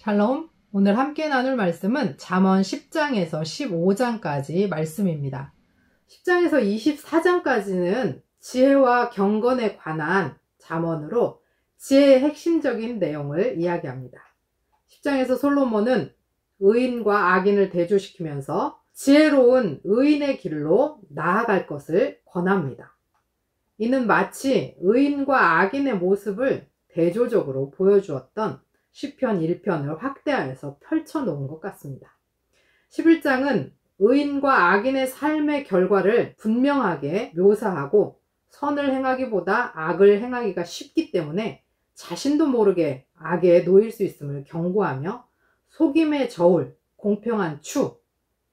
샬롬, 오늘 함께 나눌 말씀은 잠언 10장에서 15장까지 말씀입니다. 10장에서 24장까지는 지혜와 경건에 관한 잠언으로 지혜의 핵심적인 내용을 이야기합니다. 10장에서 솔로몬은 의인과 악인을 대조시키면서 지혜로운 의인의 길로 나아갈 것을 권합니다. 이는 마치 의인과 악인의 모습을 대조적으로 보여주었던 시편 1편을 확대하여서 펼쳐놓은 것 같습니다. 11장은 의인과 악인의 삶의 결과를 분명하게 묘사하고 선을 행하기보다 악을 행하기가 쉽기 때문에 자신도 모르게 악에 놓일 수 있음을 경고하며 속임의 저울, 공평한 추,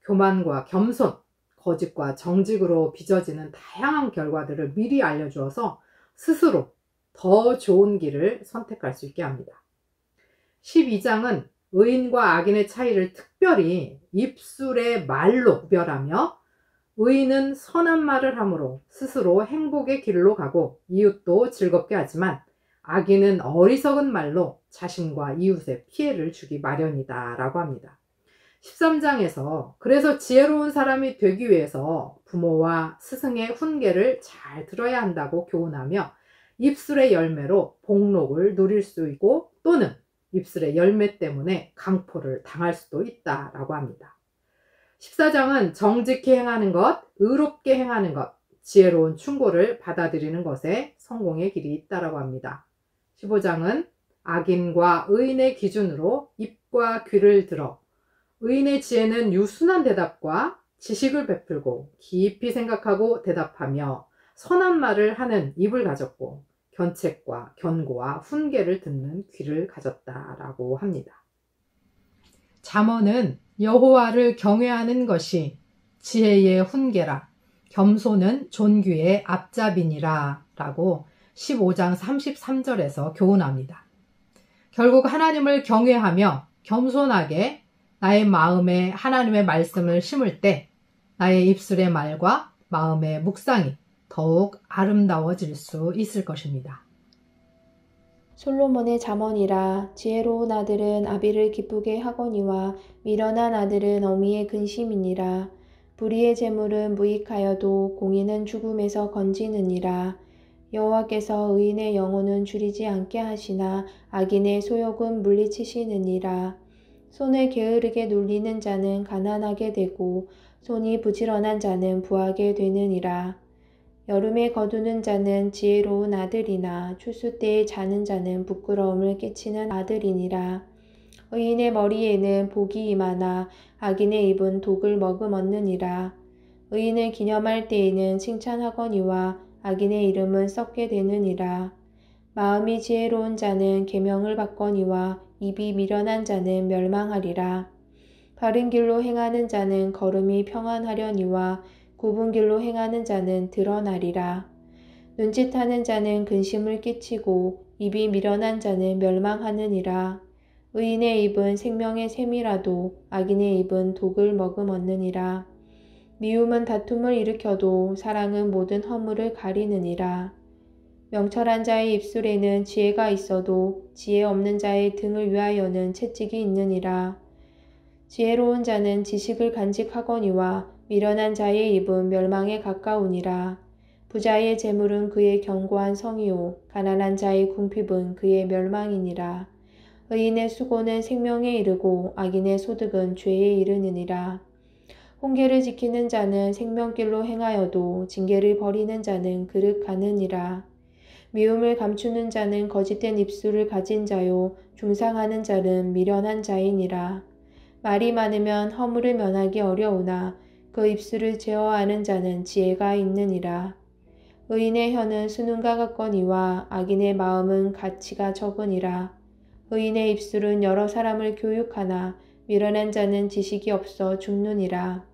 교만과 겸손, 거짓과 정직으로 빚어지는 다양한 결과들을 미리 알려주어서 스스로 더 좋은 길을 선택할 수 있게 합니다. 12장은 의인과 악인의 차이를 특별히 입술의 말로 구별하며 의인은 선한 말을 함으로 스스로 행복의 길로 가고 이웃도 즐겁게 하지만 악인은 어리석은 말로 자신과 이웃에 피해를 주기 마련이다 라고 합니다. 13장에서 그래서 지혜로운 사람이 되기 위해서 부모와 스승의 훈계를 잘 들어야 한다고 교훈하며 입술의 열매로 복록을 누릴 수 있고 또는 입술의 열매 때문에 강포를 당할 수도 있다라고 합니다. 14장은 정직히 행하는 것, 의롭게 행하는 것, 지혜로운 충고를 받아들이는 것에 성공의 길이 있다라고 합니다. 15장은 악인과 의인의 기준으로 입과 귀를 들어 의인의 지혜는 유순한 대답과 지식을 베풀고 깊이 생각하고 대답하며 선한 말을 하는 입을 가졌고 견책과 견고와 훈계를 듣는 귀를 가졌다라고 합니다. 잠언은 여호와를 경외하는 것이 지혜의 훈계라 겸손은 존귀의 앞잡이니라 라고 15장 33절에서 교훈합니다. 결국 하나님을 경외하며 겸손하게 나의 마음에 하나님의 말씀을 심을 때 나의 입술의 말과 마음의 묵상이 더욱 아름다워질 수 있을 것입니다. 솔로몬의 잠언이라 지혜로운 아들은 아비를 기쁘게 하거니와 미련한 아들은 어미의 근심이니라. 불의의 재물은 무익하여도 공의는 죽음에서 건지느니라. 여호와께서 의인의 영혼은 줄이지 않게 하시나 악인의 소욕은 물리치시느니라. 손을 게으르게 눌리는 자는 가난하게 되고 손이 부지런한 자는 부하게 되느니라. 여름에 거두는 자는 지혜로운 아들이나 추수 때에 자는 자는 부끄러움을 끼치는 아들이니라. 의인의 머리에는 복이 임하나 악인의 입은 독을 머금었느니라. 의인을 기념할 때에는 칭찬하거니와 악인의 이름은 썩게 되느니라. 마음이 지혜로운 자는 계명을 받거니와 입이 미련한 자는 멸망하리라. 바른 길로 행하는 자는 걸음이 평안하려니와 굽은 길로 행하는 자는 드러나리라. 눈짓하는 자는 근심을 끼치고 입이 미련한 자는 멸망하느니라. 의인의 입은 생명의 샘이라도 악인의 입은 독을 머금었느니라. 미움은 다툼을 일으켜도 사랑은 모든 허물을 가리느니라. 명철한 자의 입술에는 지혜가 있어도 지혜 없는 자의 등을 위하여는 채찍이 있느니라. 지혜로운 자는 지식을 간직하거니와 미련한 자의 입은 멸망에 가까우니라. 부자의 재물은 그의 견고한 성이요 가난한 자의 궁핍은 그의 멸망이니라. 의인의 수고는 생명에 이르고 악인의 소득은 죄에 이르느니라. 훈계를 지키는 자는 생명길로 행하여도 징계를 버리는 자는 그릇 가느니라. 미움을 감추는 자는 거짓된 입술을 가진 자요 중상하는 자는 미련한 자이니라. 말이 많으면 허물을 면하기 어려우나 그 입술을 제어하는 자는 지혜가 있느니라. 의인의 혀는 수능과 같거니와 악인의 마음은 가치가 적으니라. 의인의 입술은 여러 사람을 교육하나 미련한 자는 지식이 없어 죽느니라.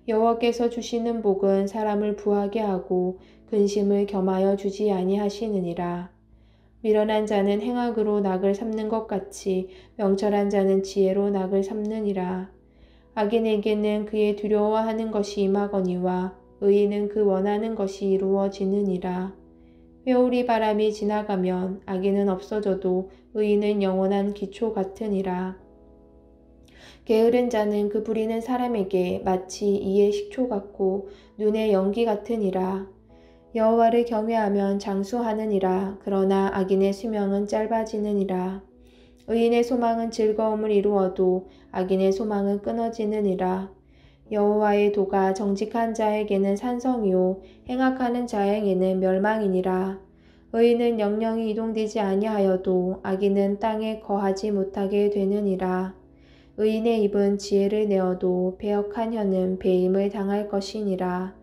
여호와께서 주시는 복은 사람을 부하게 하고 근심을 겸하여 주지 아니하시느니라. 미련한 자는 행악으로 낙을 삼는 것 같이 명철한 자는 지혜로 낙을 삼느니라. 악인에게는 그의 두려워하는 것이 임하거니와 의인은 그 원하는 것이 이루어지느니라. 회오리 바람이 지나가면 악인은 없어져도 의인은 영원한 기초 같으니라. 게으른 자는 그 부리는 사람에게 마치 이의 식초 같고 눈의 연기 같으니라. 여호와를 경외하면 장수하느니라. 그러나 악인의 수명은 짧아지느니라. 의인의 소망은 즐거움을 이루어도 악인의 소망은 끊어지느니라. 여호와의 도가 정직한 자에게는 산성이요 행악하는 자에게는 멸망이니라. 의인은 영영이 이동되지 아니하여도 악인은 땅에 거하지 못하게 되느니라. 의인의 입은 지혜를 내어도 배역한 혀는 배임을 당할 것이니라.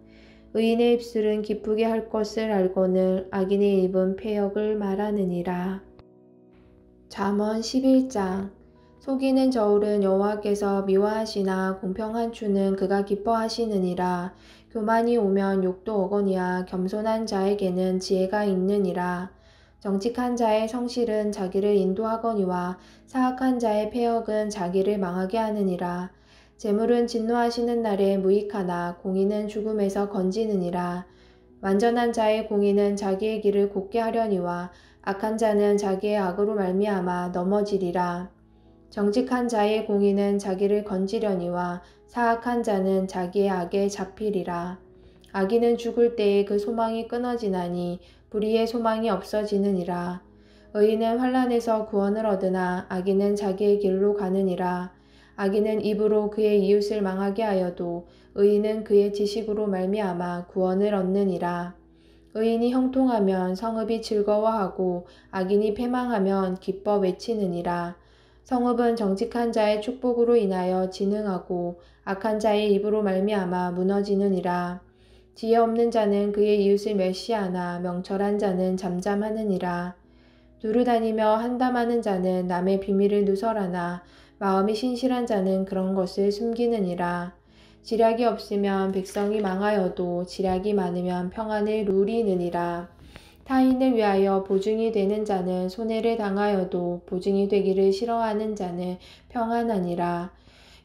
의인의 입술은 기쁘게 할 것을 알거늘 악인의 입은 패역을 말하느니라. 잠언 11장. 속이는 저울은 여호와께서 미워하시나 공평한 추는 그가 기뻐하시느니라. 교만이 오면 욕도 어거니와 겸손한 자에게는 지혜가 있느니라. 정직한 자의 성실은 자기를 인도하거니와 사악한 자의 패역은 자기를 망하게 하느니라. 재물은 진노하시는 날에 무익하나 공의는 죽음에서 건지느니라. 완전한 자의 공의는 자기의 길을 곧게 하려니와 악한 자는 자기의 악으로 말미암아 넘어지리라. 정직한 자의 공의는 자기를 건지려니와 사악한 자는 자기의 악에 잡히리라. 악인은 죽을 때에 그 소망이 끊어지나니 불의의 소망이 없어지느니라. 의인은 환난에서 구원을 얻으나 악인은 자기의 길로 가느니라. 악인은 입으로 그의 이웃을 망하게 하여도 의인은 그의 지식으로 말미암아 구원을 얻느니라. 의인이 형통하면 성읍이 즐거워하고 악인이 패망하면 기뻐 외치느니라. 성읍은 정직한 자의 축복으로 인하여 진흥하고 악한 자의 입으로 말미암아 무너지느니라. 지혜 없는 자는 그의 이웃을 멸시하나 명철한 자는 잠잠하느니라. 두루다니며 한담하는 자는 남의 비밀을 누설하나 마음이 신실한 자는 그런 것을 숨기느니라. 지략이 없으면 백성이 망하여도 지략이 많으면 평안을 누리느니라. 타인을 위하여 보증이 되는 자는 손해를 당하여도 보증이 되기를 싫어하는 자는 평안하니라.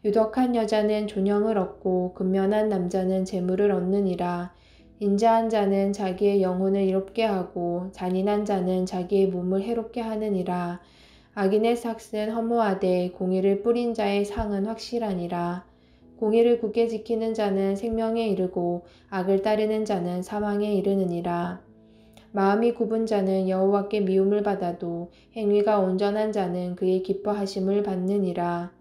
유덕한 여자는 존영을 얻고 근면한 남자는 재물을 얻느니라. 인자한 자는 자기의 영혼을 이롭게 하고 잔인한 자는 자기의 몸을 해롭게 하느니라. 악인의 삭은 허무하되 공의를 뿌린 자의 상은 확실하니라. 공의를 굳게 지키는 자는 생명에 이르고 악을 따르는 자는 사망에 이르느니라. 마음이 굽은 자는 여호와께 미움을 받아도 행위가 온전한 자는 그의 기뻐하심을 받느니라.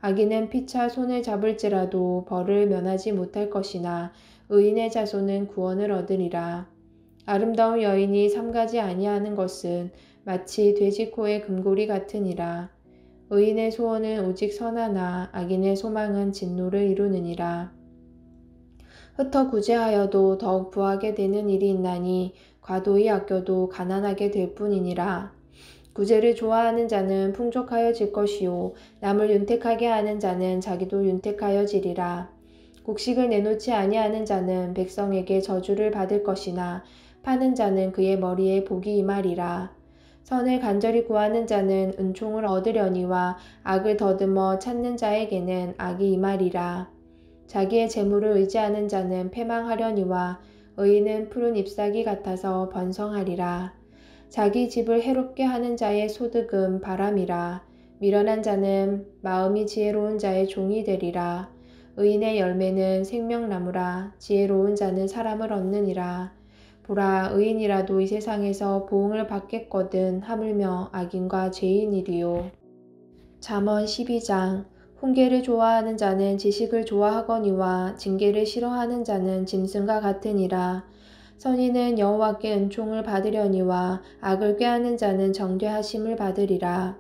악인은 피차 손을 잡을지라도 벌을 면하지 못할 것이나 의인의 자손은 구원을 얻으리라. 아름다운 여인이 삼가지 아니하는 것은 마치 돼지코의 금고리 같으니라. 의인의 소원은 오직 선하나 악인의 소망은 진노를 이루느니라. 흩어 구제하여도 더욱 부하게 되는 일이 있나니 과도히 아껴도 가난하게 될 뿐이니라. 구제를 좋아하는 자는 풍족하여질 것이요 남을 윤택하게 하는 자는 자기도 윤택하여지리라. 곡식을 내놓지 아니하는 자는 백성에게 저주를 받을 것이나 파는 자는 그의 머리에 복이 임하리라. 선을 간절히 구하는 자는 은총을 얻으려니와 악을 더듬어 찾는 자에게는 악이 임하리라. 자기의 재물을 의지하는 자는 패망하려니와 의인은 푸른 잎사귀 같아서 번성하리라. 자기 집을 해롭게 하는 자의 소득은 바람이라. 미련한 자는 마음이 지혜로운 자의 종이 되리라. 의인의 열매는 생명나무라. 지혜로운 자는 사람을 얻느니라. 보라, 의인이라도 이 세상에서 보응을 받겠거든 하물며 악인과 죄인이리요. 잠언 12장. 훈계를 좋아하는 자는 지식을 좋아하거니와 징계를 싫어하는 자는 짐승과 같으니라. 선인은 여호와께 은총을 받으려니와 악을 꾀하는 자는 정죄하심을 받으리라.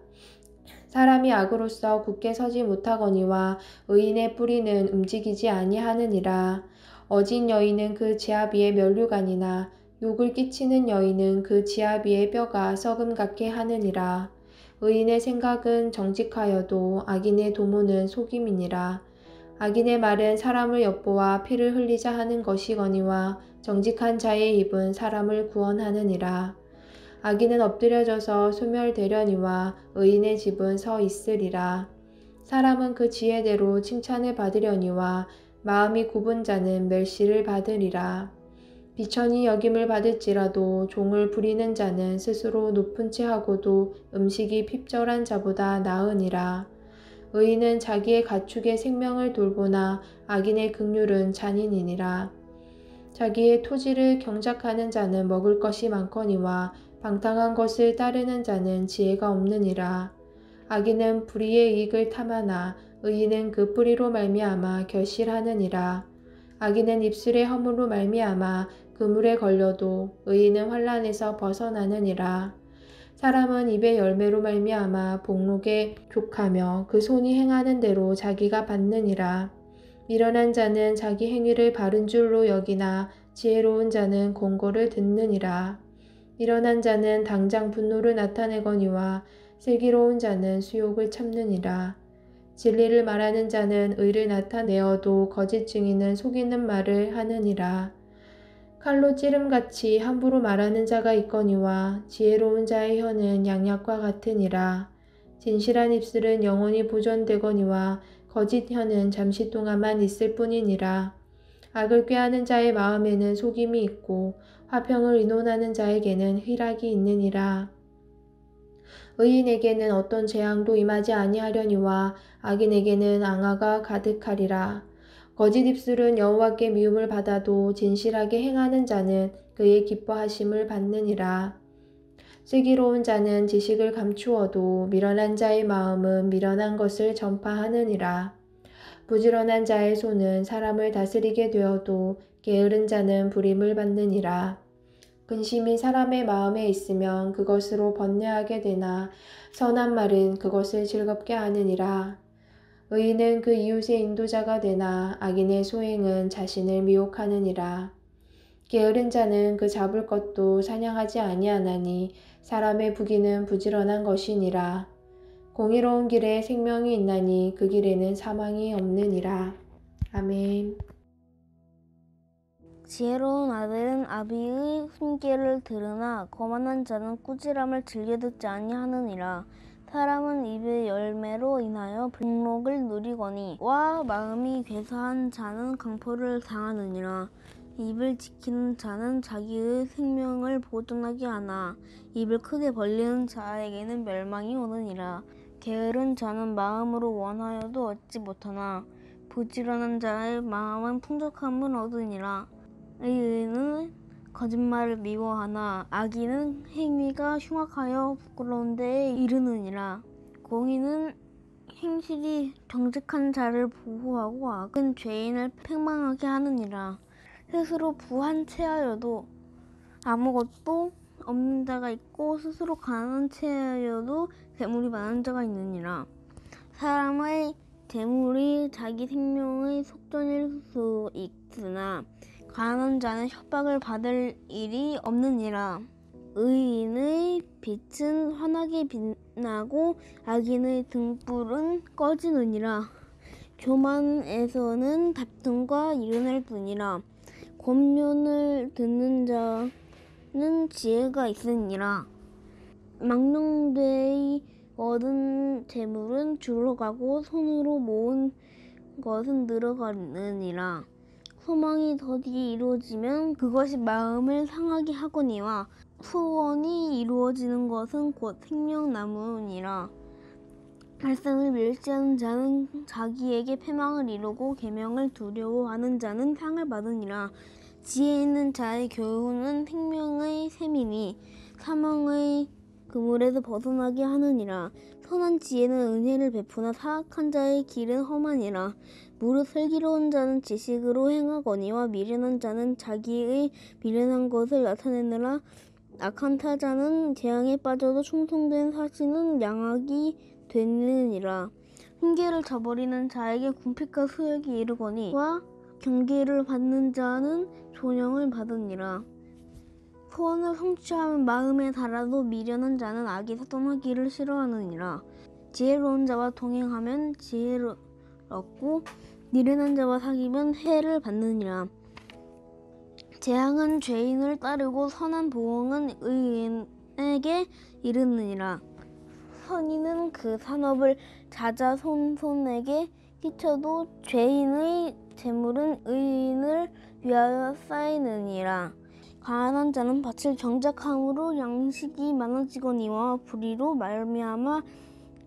사람이 악으로서 굳게 서지 못하거니와 의인의 뿌리는 움직이지 아니하느니라. 어진 여인은 그 지압 위에 면류관이나 욕을 끼치는 여인은 그 지압 위에 뼈가 썩음 같게 하느니라. 의인의 생각은 정직하여도 악인의 도모는 속임이니라. 악인의 말은 사람을 엿보아 피를 흘리자 하는 것이거니와 정직한 자의 입은 사람을 구원하느니라. 악인은 엎드려져서 소멸되려니와 의인의 집은 서 있으리라. 사람은 그 지혜대로 칭찬을 받으려니와 마음이 굽은 자는 멸시를 받으리라. 비천히 여김을 받을지라도 종을 부리는 자는 스스로 높은 채 하고도 음식이 핍절한 자보다 나으니라. 의인은 자기의 가축의 생명을 돌보나 악인의 긍휼은 잔인이니라. 자기의 토지를 경작하는 자는 먹을 것이 많거니와 방탕한 것을 따르는 자는 지혜가 없느니라. 악인은 불의의 이익을 탐하나 의인은 그 뿌리로 말미암아 결실하느니라. 악인은 입술의 허물로 말미암아 그물에 걸려도 의인은 환난에서 벗어나느니라. 사람은 입의 열매로 말미암아 복록에 족하며 그 손이 행하는 대로 자기가 받느니라. 미련한 자는 자기 행위를 바른 줄로 여기나 지혜로운 자는 권고를 듣느니라. 미련한 자는 당장 분노를 나타내거니와 슬기로운 자는 수욕을 참느니라. 진리를 말하는 자는 의를 나타내어도 거짓 증인은 속이는 말을 하느니라. 칼로 찌름같이 함부로 말하는 자가 있거니와 지혜로운 자의 혀는 양약과 같으니라. 진실한 입술은 영원히 보존되거니와 거짓 혀는 잠시 동안만 있을 뿐이니라. 악을 꾀하는 자의 마음에는 속임이 있고 화평을 의논하는 자에게는 희락이 있느니라. 의인에게는 어떤 재앙도 임하지 아니하려니와 악인에게는 앙화가 가득하리라. 거짓 입술은 여호와께 미움을 받아도 진실하게 행하는 자는 그의 기뻐하심을 받느니라. 슬기로운 자는 지식을 감추어도 미련한 자의 마음은 미련한 것을 전파하느니라. 부지런한 자의 손은 사람을 다스리게 되어도 게으른 자는 부림을 받느니라. 근심이 사람의 마음에 있으면 그것으로 번뇌하게 되나 선한 말은 그것을 즐겁게 하느니라. 의인은 그 이웃의 인도자가 되나 악인의 소행은 자신을 미혹하느니라. 게으른 자는 그 잡을 것도 사냥하지 아니하나니 사람의 부귀는 부지런한 것이니라. 공의로운 길에 생명이 있나니 그 길에는 사망이 없느니라. 아멘. 지혜로운 아들은 아비의 훈계를 들으나 거만한 자는 꾸지람을 즐겨 듣지 아니하느니라. 사람은 입의 열매로 인하여 복록을 누리거니와 마음이 괴사한 자는 강포를 당하느니라. 입을 지키는 자는 자기의 생명을 보존하게 하나 입을 크게 벌리는 자에게는 멸망이 오느니라. 게으른 자는 마음으로 원하여도 얻지 못하나 부지런한 자의 마음은 풍족함을 얻으니라. 의인은 거짓말을 미워하나 악인은 행위가 흉악하여 부끄러운 데에 이르느니라. 공의는 행실이 정직한 자를 보호하고 악은 죄인을 패망하게 하느니라. 스스로 부한 채하여도 아무것도 없는 자가 있고 스스로 가난한 채하여도 재물이 많은 자가 있느니라. 사람의 재물이 자기 생명의 속전일 수 있으나 가난한 자는 협박을 받을 일이 없느니라. 의인의 빛은 환하게 빛나고 악인의 등불은 꺼지느니라. 교만에서는 다툼과 이른할 뿐이라. 권면을 듣는 자는 지혜가 있으니라. 망령되이 얻은 재물은 줄어가고 손으로 모은 것은 늘어가느니라. 소망이 더디 이루어지면 그것이 마음을 상하게 하거니와 소원이 이루어지는 것은 곧 생명나무니라. 말씀을 멸시하는 자는 자기에게 패망을 이루고 계명을 두려워하는 자는 상을 받으니라. 지혜 있는 자의 교훈은 생명의 샘이니 사망의 그물에서 벗어나게 하느니라. 선한 지혜는 은혜를 베푸나 사악한 자의 길은 험하니라. 무릇 슬기로운 자는 지식으로 행하거니와 미련한 자는 자기의 미련한 것을 나타내느라. 악한 타자는 재앙에 빠져도 충성된 사신은 양악이 되느니라. 훈계를 저버리는 자에게 궁핍과 수욕이 이르거니와 경계를 받는 자는 존영을 받으니라. 소원을 성취하면 마음에 달아도 미련한 자는 악이 떠나기를 싫어하느니라. 지혜로운 자와 동행하면 지혜를 얻고 미련한 자와 사귀면 해를 받느니라. 재앙은 죄인을 따르고 선한 보응은 의인에게 이르느니라. 선인은 그 산업을 자자손손에게 끼쳐도 죄인의 재물은 의인을 위하여 쌓이느니라. 가난한 자는 밭을 정작함으로 양식이 많아지거니와 불의로 말미암아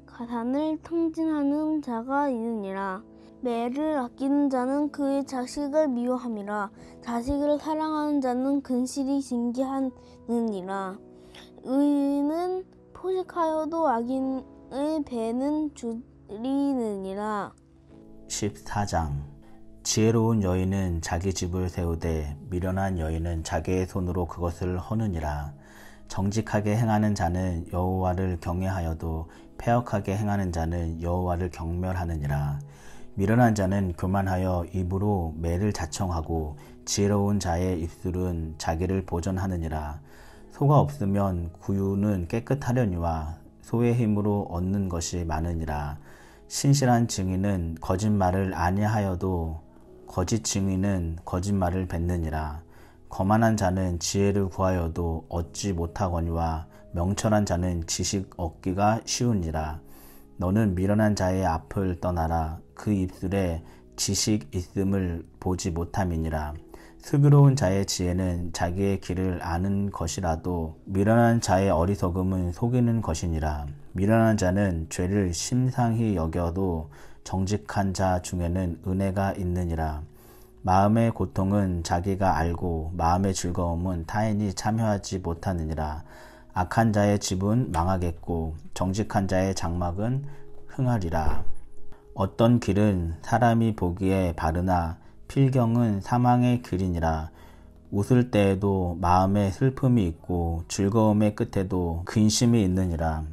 가산을 탕진하는 자가 있느니라. 매를 아끼는 자는 그의 자식을 미워함이라. 자식을 사랑하는 자는 근실이 징계하느니라. 의인은 포식하여도 악인의 배는 줄이느니라. 14장. 지혜로운 여인은 자기 집을 세우되 미련한 여인은 자기의 손으로 그것을 허느니라. 정직하게 행하는 자는 여호와를 경외하여도 패역하게 행하는 자는 여호와를 경멸하느니라. 미련한 자는 교만하여 입으로 매를 자청하고 지혜로운 자의 입술은 자기를 보전하느니라. 소가 없으면 구유는 깨끗하려니와 소의 힘으로 얻는 것이 많으니라. 신실한 증인은 거짓말을 아니하여도 거짓 증인은 거짓말을 뱉느니라. 거만한 자는 지혜를 구하여도 얻지 못하거니와 명철한 자는 지식 얻기가 쉬우니라. 너는 미련한 자의 앞을 떠나라. 그 입술에 지식 있음을 보지 못함이니라. 슬기로운 자의 지혜는 자기의 길을 아는 것이라도 미련한 자의 어리석음은 속이는 것이니라. 미련한 자는 죄를 심상히 여겨도 정직한 자 중에는 은혜가 있느니라. 마음의 고통은 자기가 알고 마음의 즐거움은 타인이 참여하지 못하느니라. 악한 자의 집은 망하겠고 정직한 자의 장막은 흥하리라. 어떤 길은 사람이 보기에 바르나 필경은 사망의 길이니라. 웃을 때에도 마음에 슬픔이 있고 즐거움의 끝에도 근심이 있느니라.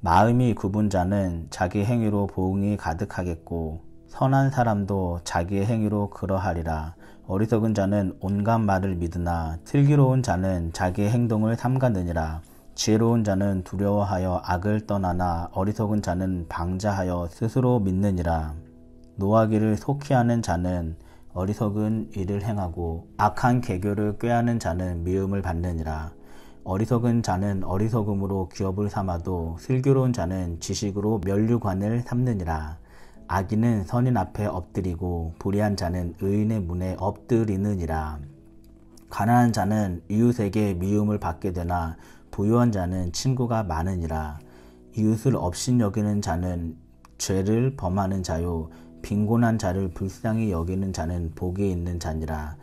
마음이 굽은 자는 자기 행위로 보응이 가득하겠고 선한 사람도 자기의 행위로 그러하리라. 어리석은 자는 온갖 말을 믿으나 슬기로운 자는 자기의 행동을 삼가느니라. 지혜로운 자는 두려워하여 악을 떠나나 어리석은 자는 방자하여 스스로 믿느니라. 노하기를 속히 하는 자는 어리석은 일을 행하고 악한 계교를 꾀하는 자는 미움을 받느니라. 어리석은 자는 어리석음으로 기업을 삼아도 슬기로운 자는 지식으로 면류관을 삼느니라. 악인은 선인 앞에 엎드리고 불의한 자는 의인의 문에 엎드리느니라. 가난한 자는 이웃에게 미움을 받게 되나 부유한 자는 친구가 많으니라. 이웃을 업신여기는 자는 죄를 범하는 자요 빈곤한 자를 불쌍히 여기는 자는 복이 있는 자니라.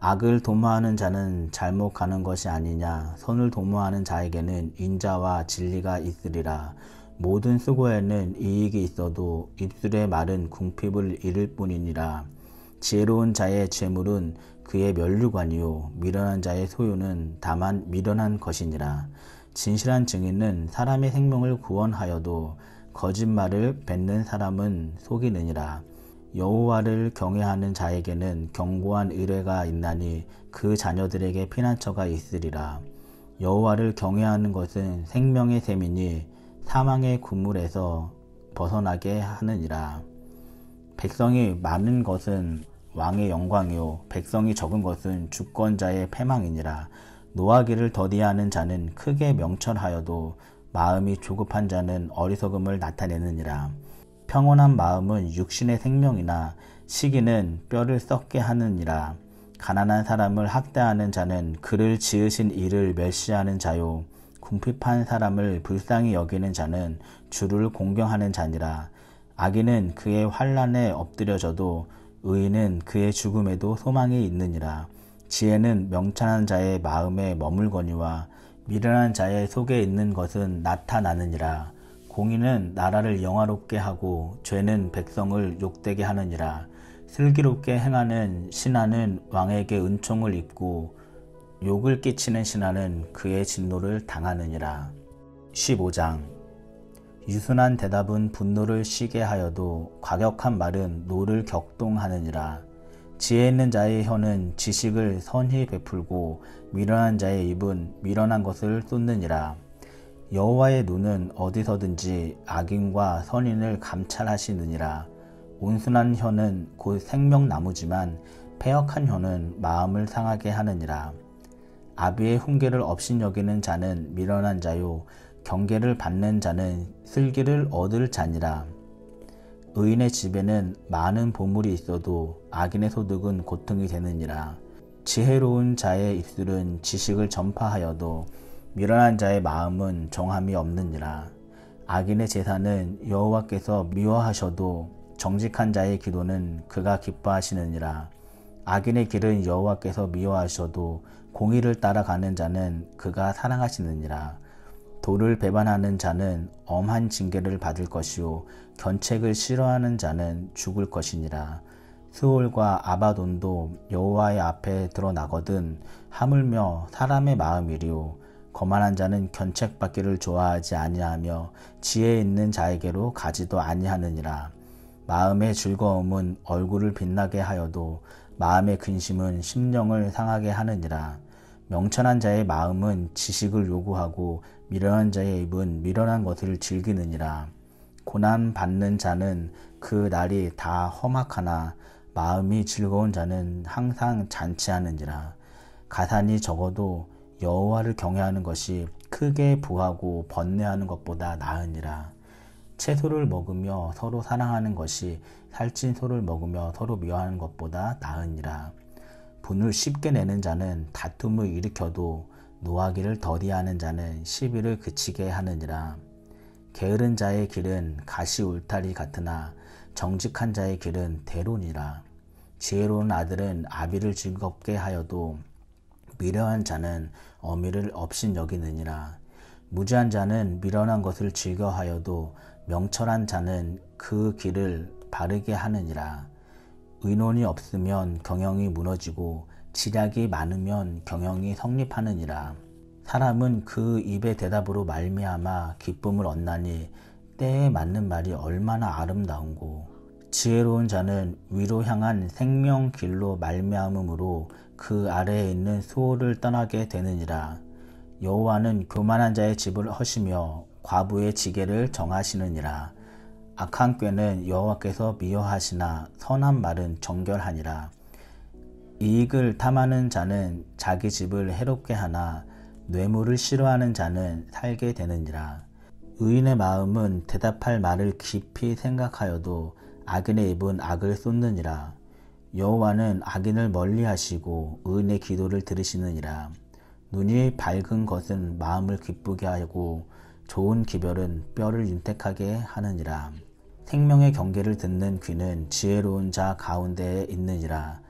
악을 도모하는 자는 잘못 가는 것이 아니냐. 선을 도모하는 자에게는 인자와 진리가 있으리라. 모든 수고에는 이익이 있어도 입술의 말은 궁핍을 이를 뿐이니라. 지혜로운 자의 재물은 그의 면류관이요 미련한 자의 소유는 다만 미련한 것이니라. 진실한 증인은 사람의 생명을 구원하여도 거짓말을 뱉는 사람은 속이느니라. 여호와를 경외하는 자에게는 견고한 의뢰가 있나니 그 자녀들에게 피난처가 있으리라. 여호와를 경외하는 것은 생명의 셈이니 사망의 그물에서 벗어나게 하느니라. 백성이 많은 것은 왕의 영광이요 백성이 적은 것은 주권자의 패망이니라. 노하기를 더디하는 자는 크게 명철하여도 마음이 조급한 자는 어리석음을 나타내느니라. 평온한 마음은 육신의 생명이나 시기는 뼈를 썩게 하느니라. 가난한 사람을 학대하는 자는 그를 지으신 이를 멸시하는 자요 궁핍한 사람을 불쌍히 여기는 자는 주를 공경하는 자니라. 악인은 그의 환난에 엎드려져도 의인은 그의 죽음에도 소망이 있느니라. 지혜는 명철한 자의 마음에 머물거니와 미련한 자의 속에 있는 것은 나타나느니라. 공의는 나라를 영화롭게 하고 죄는 백성을 욕되게 하느니라. 슬기롭게 행하는 신하는 왕에게 은총을 입고 욕을 끼치는 신하는 그의 진노를 당하느니라. 15장. 유순한 대답은 분노를 쉬게 하여도 과격한 말은 노를 격동하느니라. 지혜 있는 자의 혀는 지식을 선히 베풀고 미련한 자의 입은 미련한 것을 쏟느니라. 여호와의 눈은 어디서든지 악인과 선인을 감찰하시느니라. 온순한 혀는 곧 생명나무지만 패역한 혀는 마음을 상하게 하느니라. 아비의 훈계를 업신여기는 자는 미련한 자요 경계를 받는 자는 슬기를 얻을 자니라. 의인의 집에는 많은 보물이 있어도 악인의 소득은 고통이 되느니라. 지혜로운 자의 입술은 지식을 전파하여도 미련한 자의 마음은 정함이 없느니라. 악인의 제사는 여호와께서 미워하셔도 정직한 자의 기도는 그가 기뻐하시느니라. 악인의 길은 여호와께서 미워하셔도 공의를 따라가는 자는 그가 사랑하시느니라. 도를 배반하는 자는 엄한 징계를 받을 것이요 견책을 싫어하는 자는 죽을 것이니라. 스올과 아바돈도 여호와의 앞에 드러나거든 하물며 사람의 마음이리요 거만한 자는 견책받기를 좋아하지 아니하며 지혜 있는 자에게로 가지도 아니하느니라. 마음의 즐거움은 얼굴을 빛나게 하여도 마음의 근심은 심령을 상하게 하느니라. 명철한 자의 마음은 지식을 요구하고 미련한 자의 입은 미련한 것을 즐기느니라. 고난 받는 자는 그 날이 다 험악하나 마음이 즐거운 자는 항상 잔치하느니라. 가산이 적어도 여호와를 경외하는 것이 크게 부하고 번뇌하는 것보다 나으니라. 채소를 먹으며 서로 사랑하는 것이 살찐 소를 먹으며 서로 미워하는 것보다 나으니라. 분을 쉽게 내는 자는 다툼을 일으켜도 노하기를 더디하는 자는 시비를 그치게 하느니라. 게으른 자의 길은 가시 울타리 같으나 정직한 자의 길은 대론이라. 지혜로운 아들은 아비를 즐겁게 하여도 미련한 자는 어미를 업신여기느니라. 무지한 자는 미련한 것을 즐겨하여도 명철한 자는 그 길을 바르게 하느니라. 의논이 없으면 경영이 무너지고 지략이 많으면 경영이 성립하느니라. 사람은 그 입의 대답으로 말미암아 기쁨을 얻나니 때에 맞는 말이 얼마나 아름다운고. 지혜로운 자는 위로 향한 생명 길로 말미암음으로 그 아래에 있는 수호를 떠나게 되느니라. 여호와는 교만한 자의 집을 허시며 과부의 지게를 정하시느니라. 악한 꾀는 여호와께서 미워하시나 선한 말은 정결하니라. 이익을 탐하는 자는 자기 집을 해롭게 하나 뇌물을 싫어하는 자는 살게 되느니라. 의인의 마음은 대답할 말을 깊이 생각하여도 악인의 입은 악을 쏟느니라. 여호와는 악인을 멀리하시고 의인의 기도를 들으시느니라. 눈이 밝은 것은 마음을 기쁘게 하고 좋은 기별은 뼈를 윤택하게 하느니라. 생명의 경계를 듣는 귀는 지혜로운 자 가운데에 있느니라.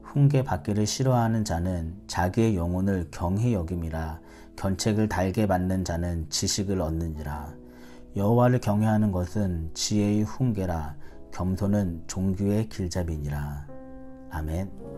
훈계 받기를 싫어하는 자는 자기의 영혼을 경히 여김이라. 견책을 달게 받는 자는 지식을 얻느니라. 여호와를 경외하는 것은 지혜의 훈계라. 겸손은 종교의 길잡이니라. 아멘.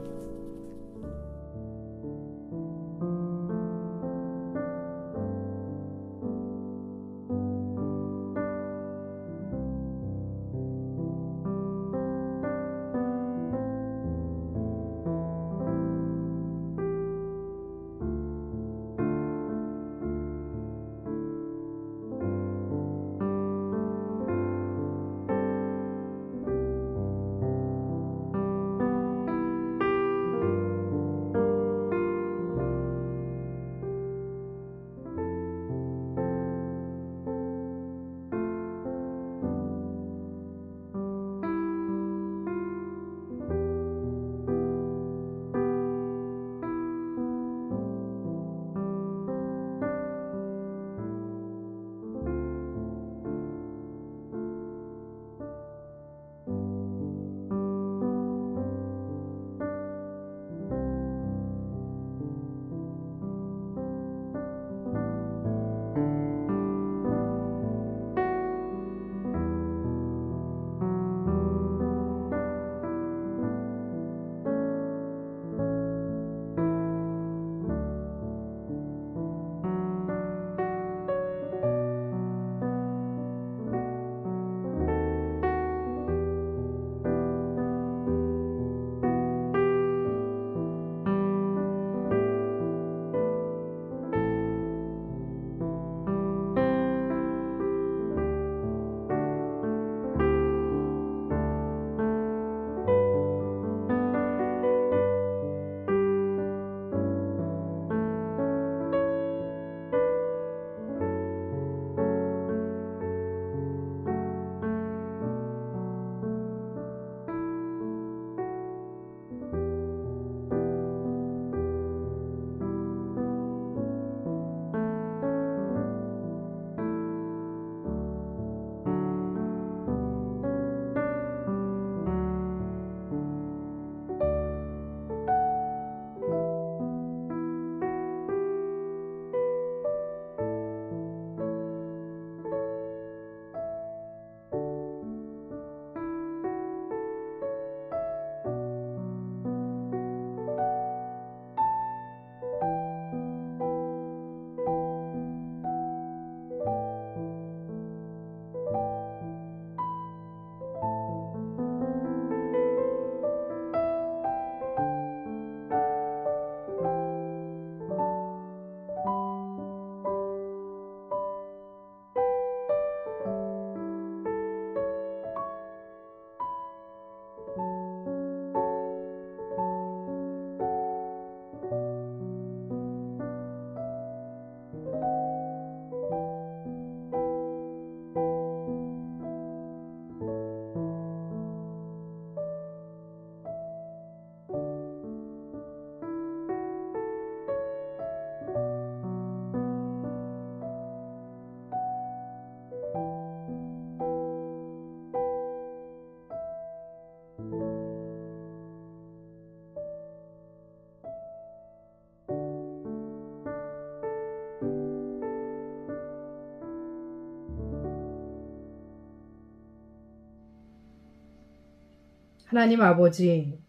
하나님 아버지,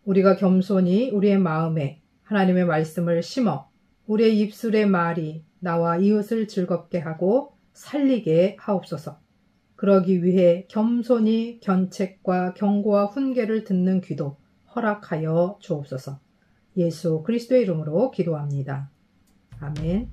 우리가 겸손히 우리의 마음에 하나님의 말씀을 심어 우리의 입술의 말이 나와 이웃을 즐겁게 하고 살리게 하옵소서. 그러기 위해 겸손히 견책과 경고와 훈계를 듣는 귀도 허락하여 주옵소서. 예수 그리스도의 이름으로 기도합니다. 아멘.